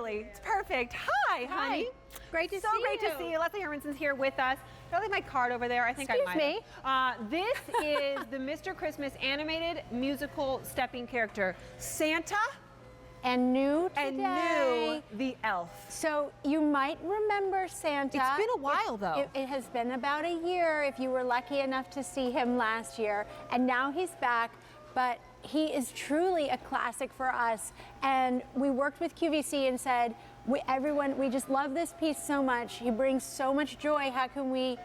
really. It's perfect. Hi, honey. Great to see you. So great to see you. Leslie Hermanson's here with us. Did I leave my card over there? I think Excuse I might. me. This is the Mr. Christmas animated musical stepping character, Santa. And new today. And new, the elf. So you might remember Santa. It's been a while, though. It has been about a year if you were lucky enough to see him last year. And now he's back, but he is truly a classic for us. And we worked with QVC and said, we just love this piece so much. He brings so much joy. How can we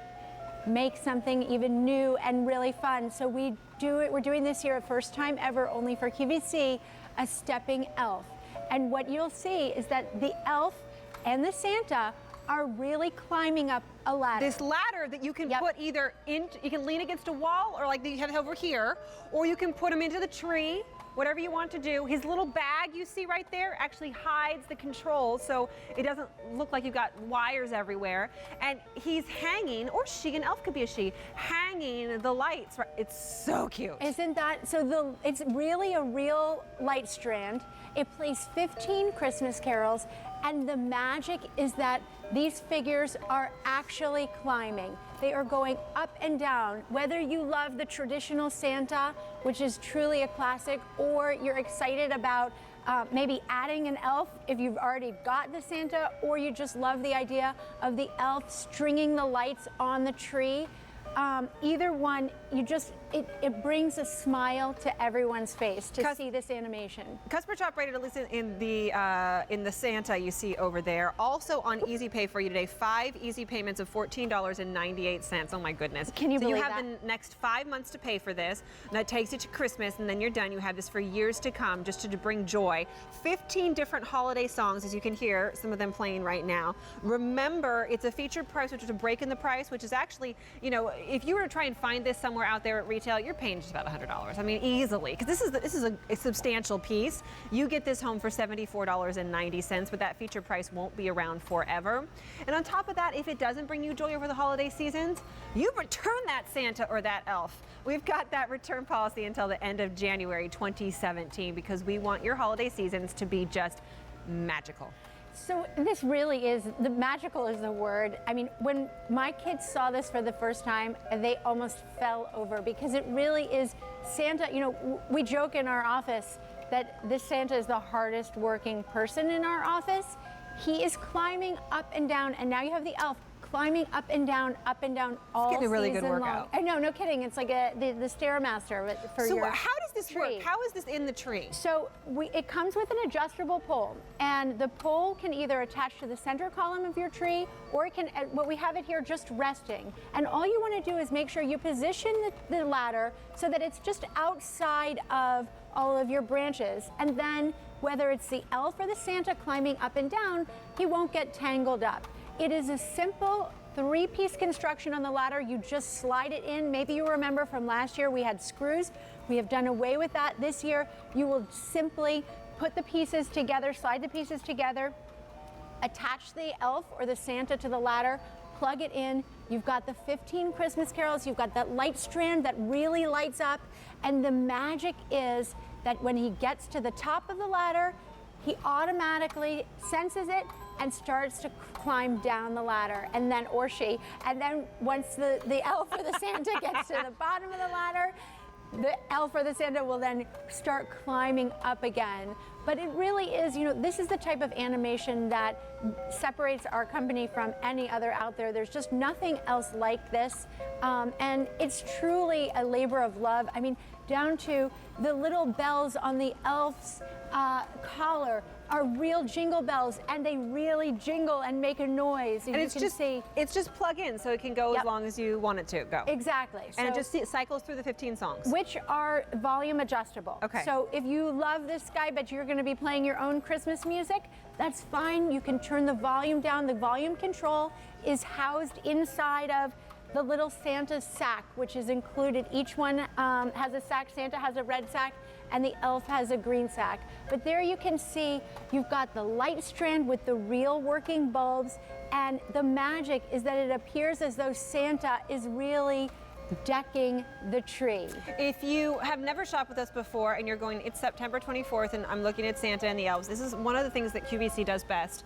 make something even new and really fun? So we're doing this year, first time ever, only for QVC, a stepping elf. And what you'll see is that the elf and the Santa are really climbing up a ladder. This ladder that you can put either in, you can lean against a wall, or like you have over here, or you can put him into the tree, whatever you want to do. His little bag you see right there actually hides the controls, so it doesn't look like you've got wires everywhere. And he's hanging, or she, an elf could be a she, hanging the lights. It's so cute. Isn't that, so it's really a real light strand. It plays 15 Christmas carols, and the magic is that these figures are actually climbing. They are going up and down. Whether you love the traditional Santa, which is truly a classic, or you're excited about maybe adding an elf if you've already got the Santa, or you just love the idea of the elf stringing the lights on the tree, either one, it brings a smile to everyone's face to see this animation. Customer top rated, at least in the Santa you see over there. Also on Easy Pay for you today, 5 easy payments of $14.98. Oh my goodness. Can you believe that? So you have the next 5 months to pay for this. And that takes you to Christmas, and then you're done. You have this for years to come, just to bring joy. 15 different holiday songs, as you can hear, some of them playing right now. Remember, it's a featured price, which is a break in the price, which is actually, you know, if you were to try and find this somewhere out there at retail, you're paying just about $100. I mean, easily, because this is a substantial piece. You get this home for $74.90, but that feature price won't be around forever. And on top of that, if it doesn't bring you joy over the holiday seasons, you return that Santa or that elf. We've got that return policy until the end of January 2017, because we want your holiday seasons to be just magical. So this really is, the magical is the word. I mean, when my kids saw this for the first time, they almost fell over, because it really is Santa. You know, we joke in our office that this Santa is the hardest working person in our office. He is climbing up and down, and now you have the elf climbing up and down all season long. It's getting a really good workout. I know, no kidding. It's like the Stairmaster for your So how does this work? How is this in the tree? So it comes with an adjustable pole, and the pole can either attach to the center column of your tree, or it can, what we have it here, just resting. And all you want to do is make sure you position the ladder so that it's just outside of all of your branches. And then whether it's the elf or the Santa climbing up and down, he won't get tangled up. It is a simple 3-piece construction on the ladder. You just slide it in. Maybe you remember from last year we had screws. We have done away with that. This year you will simply put the pieces together, slide the pieces together, attach the elf or the Santa to the ladder, plug it in. You've got the 15 Christmas carols. You've got that light strand that really lights up. And the magic is that when he gets to the top of the ladder, he automatically senses it and starts to climb down the ladder, and then, or she, and then once the elf or the Santa gets to the bottom of the ladder, the elf or the Santa will then start climbing up again. But it really is, you know, this is the type of animation that separates our company from any other out there. There's just nothing else like this. And it's truly a labor of love. I mean, down to the little bells on the elf's collar are real jingle bells, and they really jingle and make a noise. And it's just plug in, so it can go as long as you want it to go. Exactly. And it just cycles through the 15 songs. Which are volume adjustable. Okay. So if you love this guy, but you're going to be playing your own Christmas music, that's fine. You can turn the volume down. The volume control is housed inside of the little Santa sack, which is included. Each one has a sack. Santa has a red sack, and the elf has a green sack. But there you can see you've got the light strand with the real working bulbs, and the magic is that it appears as though Santa is really decking the tree. If you have never shopped with us before and you're going, it's September 24th and I'm looking at Santa and the elves. This is one of the things that QVC does best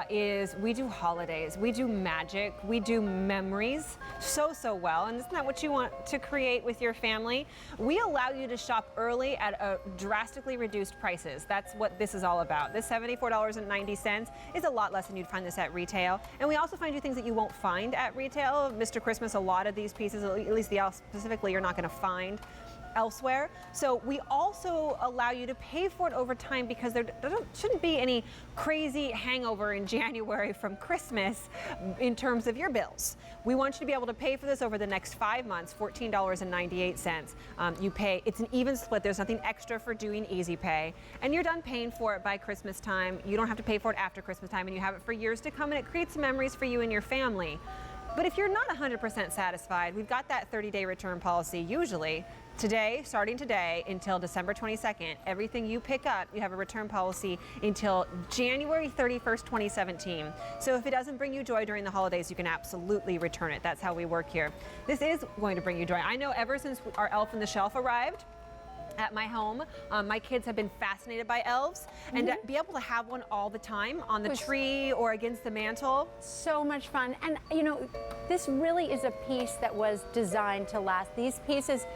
is we do holidays, we do magic, we do memories so well. And isn't that what you want to create with your family? We allow you to shop early at a drastically reduced prices. That's what this is all about. This $74.90 is a lot less than you'd find this at retail. And we also find you things that you won't find at retail. Mr.Christmas, a lot of these pieces, at least the elf specifically, you're not going to find elsewhere. So we also allow you to pay for it over time because there shouldn't be any crazy hangover in January from Christmas in terms of your bills. We want you to be able to pay for this over the next 5 months, $14.98. You pay, it's an even split. There's nothing extra for doing easy pay. And you're done paying for it by Christmas time. You don't have to pay for it after Christmas time, and you have it for years to come, and it creates memories for you and your family. But if you're not 100% satisfied, we've got that 30-day return policy usually. Today, starting today until December 22nd, everything you pick up, you have a return policy until January 31st, 2017. So if it doesn't bring you joy during the holidays, you can absolutely return it. That's how we work here. This is going to bring you joy. I know ever since our Elf on the Shelf arrived at my home, my kids have been fascinated by elves, and to be able to have one all the time on the tree or against the mantle. So much fun. And you know, this really is a piece that was designed to last. These pieces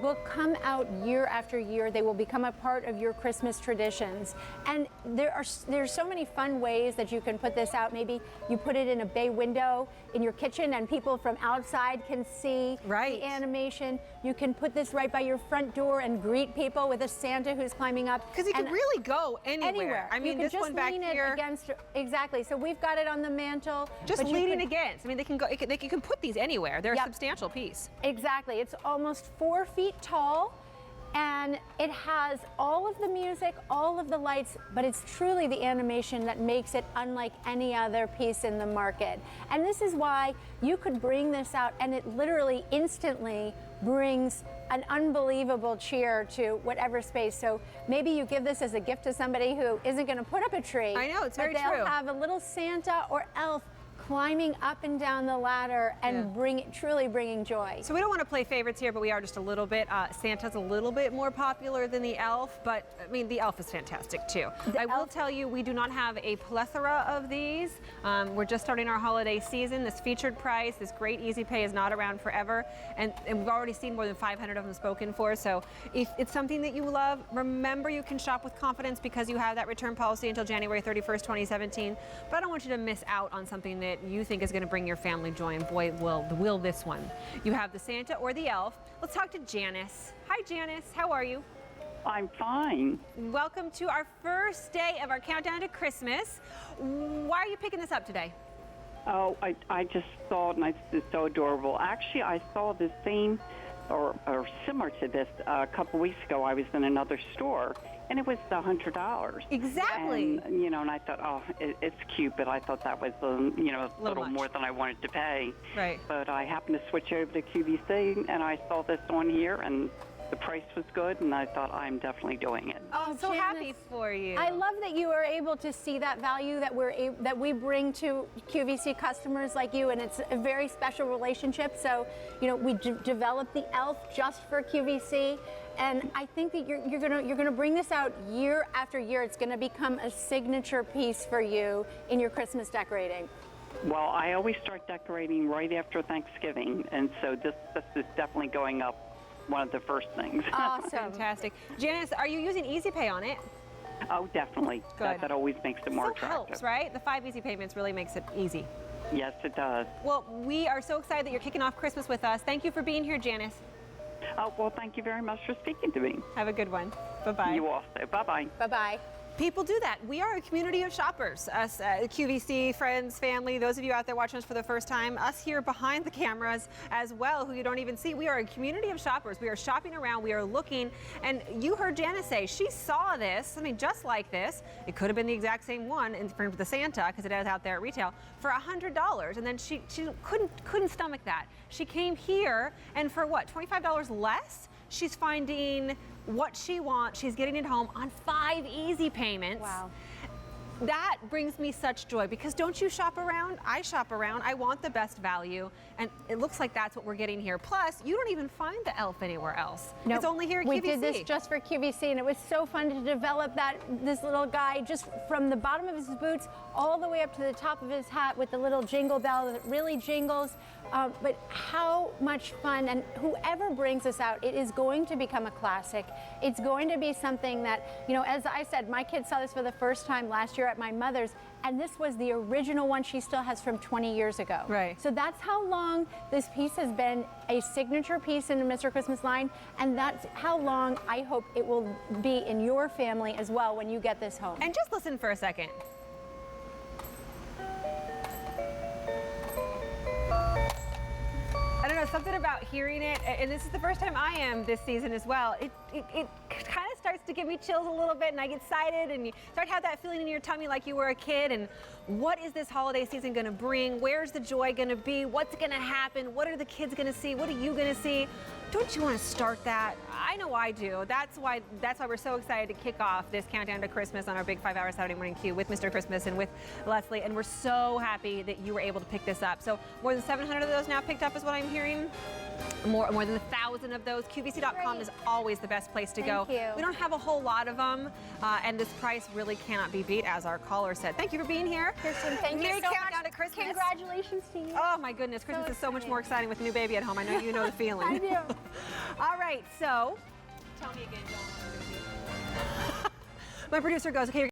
will come out year after year. They will become a part of your Christmas traditions. And there's so many fun ways that you can put this out. Maybe you put it in a bay window in your kitchen and people from outside can see the animation. You can put this right by your front door and greet people with a Santa who's climbing up. Because you can really go anywhere. I mean, this one back here. Against, exactly. So we've got it on the mantle. Just leaning against. I mean, they can go. You can put these anywhere. They're a substantial piece. Exactly. It's almost 4 feet tall, and it has all of the music, all of the lights, but it's truly the animation that makes it unlike any other piece in the market. And this is why you could bring this out and it literally instantly brings an unbelievable cheer to whatever space. So maybe you give this as a gift to somebody who isn't going to put up a tree. I know, it's very true. true. They'll have a little Santa or elf climbing up and down the ladder and truly bringing joy. So we don't want to play favorites here, but we are just a little bit. Santa's a little bit more popular than the elf, but I mean, the elf is fantastic too. I will tell you, we do not have a plethora of these. We're just starting our holiday season. This featured price, this great easy pay is not around forever, and we've already seen more than 500 of them spoken for. So if it's something that you love, remember you can shop with confidence because you have that return policy until January 31st, 2017. But I don't want you to miss out on something that you think is going to bring your family joy, and boy, will this one. You have the Santa or the elf. Let's talk to Janice. Hi, Janice. How are you? I'm fine. Welcome to our first day of our countdown to Christmas. Why are you picking this up today? Oh, I just saw it, and it's so adorable. Actually, I saw the same or similar to this a couple weeks ago. I was in another store, and it was $100. Exactly. And, you know, and I thought, oh, it's cute, but I thought that was, you know, a little more than I wanted to pay. Right. But I happened to switch over to QVC, and I saw this on here, and the price was good, and I thought, I'm definitely doing it. Oh, I'm so happy for you. I love that you are able to see that value that we bring to QVC customers like you, and it's a very special relationship. So, you know, we developed the elf just for QVC, and I think that you're gonna bring this out year after year. It's gonna become a signature piece for you in your Christmas decorating. Well, I always start decorating right after Thanksgiving, and so this is definitely going up. One of the first things. Awesome. Fantastic. Janice, are you using Easy Pay on it? Oh, definitely. Good. That always makes it more attractive. Helps, right? The 5 easy payments really makes it easy. Yes, it does. Well, we are so excited that you're kicking off Christmas with us. Thank you for being here, Janice. Oh, well, thank you very much for speaking to me. Have a good one. Bye-bye. You also. Bye-bye. Bye-bye. People do that. We are a community of shoppers. Us, QVC, friends, family, those of you out there watching us for the first time, us here behind the cameras as well, who you don't even see. We are a community of shoppers. We are shopping around, we are looking, and you heard Janice say she saw this, I mean, just like this. It could have been the exact same one in front of the Santa, because it is out there at retail, for $100, and then she couldn't stomach that. She came here, and for what, $25 less? She's finding what she wants. She's getting it home on 5 easy payments. Wow. that brings me such joy because don't you shop around? I shop around. I want the best value, and it looks like that's what we're getting here. Plus, you don't even find the elf anywhere else. Nope. It's only here at QVC. We did this just for QVC, and it was so fun to develop this little guy just from the bottom of his boots all the way up to the top of his hat with the little jingle bell that really jingles. But how much fun, and whoever brings this out, it is going to become a classic. It's going to be something that, you know, as I said, my kids saw this for the first time last year at my mother's, and this was the original one she still has from 20 years ago. Right. So that's how long this piece has been a signature piece in the Mr. Christmas line, and that's how long I hope it will be in your family as well when you get this home. And just listen for a second. I don't know, something about hearing it, and this is the first time I am this season as well. It kind of starts to give me chills a little bit, and I get excited, and you start to have that feeling in your tummy like you were a kid. And what is this holiday season going to bring? Where's the joy going to be? What's going to happen? What are the kids going to see? What are you going to see? Don't you want to start that? I know I do. That's why we're so excited to kick off this countdown to Christmas on our big 5-hour Saturday morning queue with Mr. Christmas and with Leslie. And we're so happy that you were able to pick this up. So more than 700 of those now picked up is what I'm hearing. More than 1,000 of those. QVC.com is always the best place to go. Thank you. We don't have a whole lot of them, and this price really cannot be beat, as our caller said. Thank you for being here. Kirsten, thank you Merry so countdown much. to Christmas. Congratulations to you. Oh my goodness, Christmas is so much more exciting with a new baby at home. I know you know the feeling. I do. All right, so tell me again, John. My producer goes, okay.